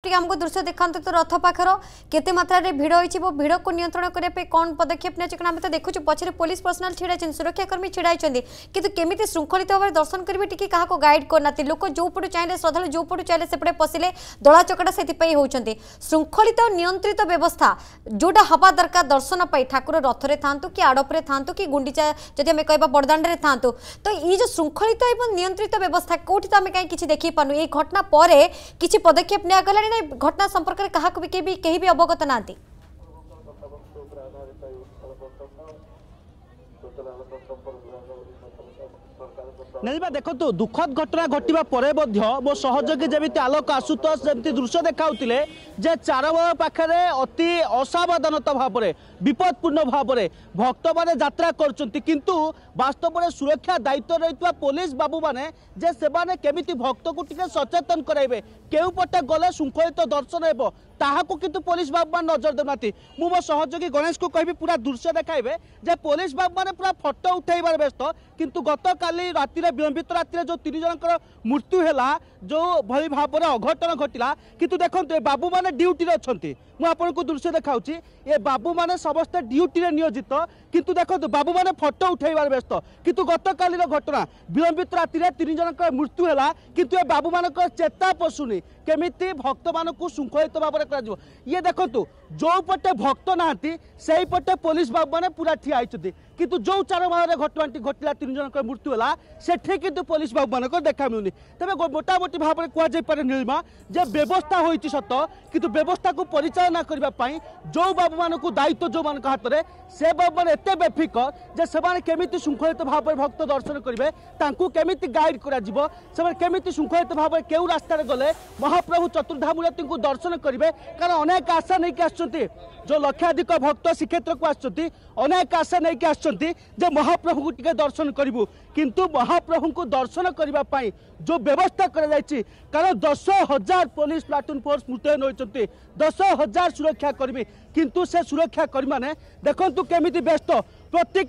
T आमको दृश्य देखते तो रथ पाखर केते मात्रा रे भिड़ होइछि वो भिड़ को नियंत्रण करने कौन पदक्षेप ने आम तो देखु पछरे पुलिस पर्सनल छिड़ा सुरक्षाकर्मी छिड़ा किंतु केमिति श्रृंखलित भाव दर्शन करेंगे टी क्या गाइड करना लोक जो पटू चाहिए श्रद्धा जो पटू चाहिए सेपटे पशिले दला चकटा से होती श्रृंखलित नियंत्रित व्यवस्था जोटा हवा दरकार दर्शन पाई ठाकुर रथरे था कि आड़पे था कि गुंडीचा जदि आम कह बड़दाण्डे था तो ये जो श्रृंखलित और नियंत्रित व्यवस्था कौटी तो आम कहीं देखी पानु ये घटना पर किसी पदक्षेप निगला ना घटना संपर्क में क्या कहीं भी अवगत ना नहीं देखो दुखद घटना घटवा पर मो सहयोगी जमी आलोक आशुतोष जमी दृश्य देखाऊे जे चारबल पाखे अति असावधानता भाव विपदपूर्ण भाव भक्त मैंने यात्रा किंतु वास्तव में सुरक्षा दायित्व रही पुलिस बाबू मैंने जे से केमिति भक्त को टिके सचेतन कराइबे केउ पटे गले श्रृंखलित दर्शन हेबो ताहाको किंतु पुलिस बाबू मान नजर देउनाती मु मो सहयोगी गणेश को कहबी पूरा दृश्य देखाइबे जे पुलिस बाबू माने पूरा फोटो उठाइबार व्यस्त किंतु गतकाली राति विलंबित राति जो 3 जनकर मृत्यु हैला जो भली भाव अघटन घटिला किंतु देखंतु बाबू माने ड्यूटी रे अछंती मु आपन को दृश्य देखाउची ए बाबू माने समस्त ड्यूटी रे नियोजित किंतु देखंतु बाबू माने फोटो उठाइबार व्यस्त किंतु गतकाली घटना विलंबित राति 3 जनकर मृत्यु हैला किंतु ए बाबू मानक चेता पशुनी केमिति भक्त मानक श्रृंखलित भाव में ये देखो जो पटे भक्त नहांती से पटे पुलिस बाबू मैंने पूरा ठिया होती किंतु जो चार माह घटनाटी घटला 3 जनकर मृत्यु है सेठी किंतु पुलिस बाबू मानक देखा मिलूनी तेज मोटामोटी भाव में कहुपर नीलिमा जे व्यवस्था होती सत किंतु व्यवस्था को परिचालना करने जो बाबू मानक दायित्व जो मान हाथ में से बाबू मैंने एत बेफिकर जे से केमिति श्रृंखलित भाव में भक्त दर्शन करेंगे केमिति गाइड करमिति श्रृंखलित भाव में केउ रास्तार गले महाप्रभु चतुर्धामूर्ति को दर्शन करेंगे कारण अनेक आशा नहीं आसुँच जो लक्षाधिक भक्त श्रीक्षेत्र को अनेक आशा नहीं आसुँच महाप्रभु को टिके दर्शन करूँ किंतु महाप्रभु को दर्शन करने जो व्यवस्था कारण 10,000 पुलिस प्लाटून फोर्स मुतयन होती 10,000 सुरक्षाकर्मी किंतु से सुरक्षाकर्मी मैंने देखु केमिति व्यस्त प्रत्येक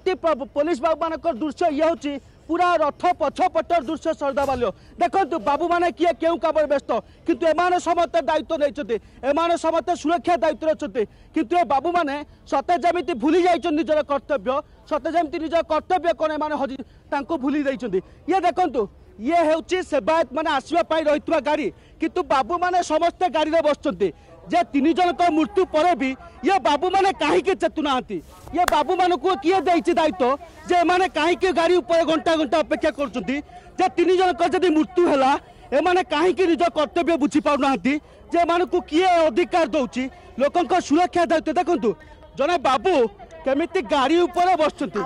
पुलिस बाबू मान दृश्य ये हूँ पूरा रथ पछपटर दृश्य श्रद्धा बाल्य देखो बाबू मैंने किए क्यों काम व्यस्त किंतु एमाने समस्त दायित्व नहीं एमाने समस्त सुरक्षा दायित्व अच्छे किंतु ए बाबू मैंने सते जमी भूली जाइछन निजर कर्तव्य सते जमी निज कर्तव्य कौन एमाने हजि तांको भूली जाइछन ये देखो ये हूँ सेवायत मैंने आसवाई रही गाड़ी किंतु बाबू मैंने समस्ते गाड़ी में बसते जे 3 जनक मृत्यु पर भी ये बाबू मैंने कहीं चेतुना ये बाबू मान को किए देछि दायित्व जे माने कहीं गाड़ी ऊपर घंटा घंटा अपेक्षा कर 3 जनक जदि मृत्यु है एमाने कहीं निज कर्तव्य बुझी पाना जे मान को किए अधिकार दौची लोकों सुरक्षा दायित्व देखु जने बाबू केमिति गाड़ी ऊपर बसचंती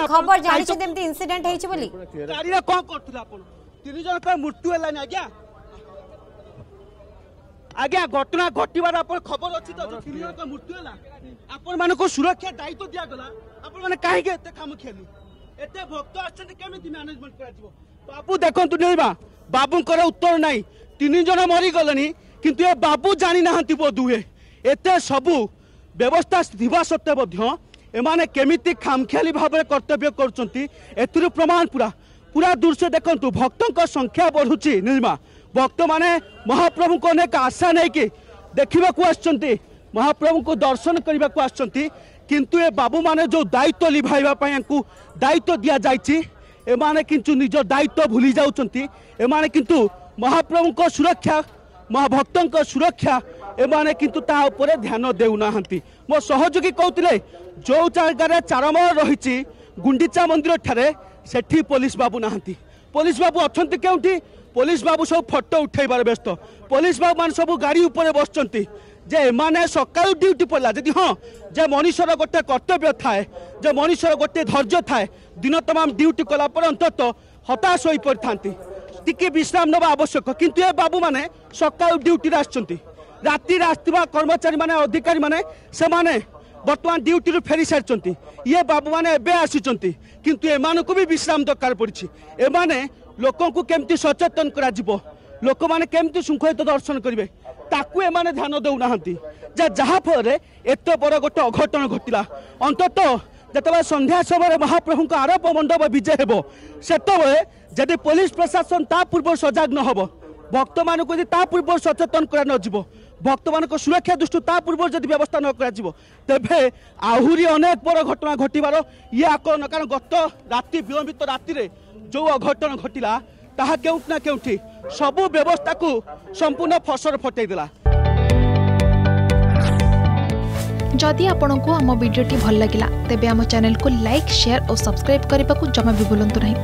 खबर इंसिडेंट हेछि बोली गाड़ी रे कोन करथिला आपण 3 जनक मृत्यु हैलानी आज्ञा आज्ञा घटना घटवार आप खबर अच्छी तो 3 जनक मृत्यु है आपण मान को सुरक्षा दायित्व दिया गला आपण माने काहे के एते काम खेली एते भक्त आछन केमिति मैनेजमेंट करा दिबो बाबू देखंतु नेबा बाबूंकर उत्तर नाही 3 जन मरी गलनी किंतु ए बाबू जानि नाहंती बोधुए एते सबु व्यवस्था थिबा सत्ते मध्य एमाने केमिति खामखियाली भाव में कर्तव्य करचंती एथिरु प्रमाण पूरा पूरा दृश्य देखंतु भक्तों संख्या बढ़ुची नीलिमा भक्त माने महाप्रभु को अनेक आशा नहीं कि देखा आसचंती महाप्रभु को दर्शन करने को आसचंती किंतु ए बाबू माने जो दायित्व लिभाइबा दायित्व दि जाइए एमाने किंतु निज दायित्व भूली जाउचंती एमाने किंतु महाप्रभु को सुरक्षा महाभक्तों को सुरक्षा एमाने किंतु ता उपरे ध्यान देउना हंती मो सहयोगी कहते जो जगह चारमाल रही गुंडीचा मंदिर ठारे सेठी पुलिस बाबू नहांती पुलिस बाबू अछंती केउठी पुलिस बाबू सब फोटो उठाइबार व्यस्त पुलिस बाबू मान सब गाड़ी ऊपर बसचंती जे एमाने सकाळु ड्यूटी पड़ला जदि हाँ जे मनुष्यर गोटे कर्तव्य थाए जे मनुष्यर गोटे धैर्य थाए दिन तमाम ड्यूटी कला पर अंतत हताश होई पड़थांती टिके विश्राम नवा आवश्यक किंतु ए बाबू माने सकाळु ड्यूटी आसचंती राति आसथिबा कर्मचारी माने अधिकारी माने से माने वर्तमान ड्यूटी रु फेरी सारचंती ये बाबू माने एबे आसीचंती किंतु एमानकु भी विश्राम दरकार पड़छि एमाने लोकों को केमती सचेतन करा जिवो लोक माने केमती श्रृंखलित दर्शन करेंगे ताकू एमाने ध्यान देउनाहांती जहाँ फल एत बड़ गोटे अघटन घटिला अंतत जिते संध्या समय महाप्रभु का आरोप मंडप विजय हेब से जदि पुलिस प्रशासन ता पूर्व सजाग न हो भक्त मानक यदि ता पूर्व सचेतन करा नजिबो भक्त मान सुरक्षा दृष्टि ता पूर्व जब व्यवस्था न कर तेबे आहरी अनेक बड़ घटना घटवार ये आकलन कारण गत राति विलंबित राति जो अघटन घटला ताहा केउट ना केउठी सबु व्यवस्था को संपूर्ण फसर फटैदेला। जदि आपंक आम भिडी भल लगा तेब आम चैनल को लाइक शेयर और सब्सक्राइब करने को जमा भी भूलु नहीं।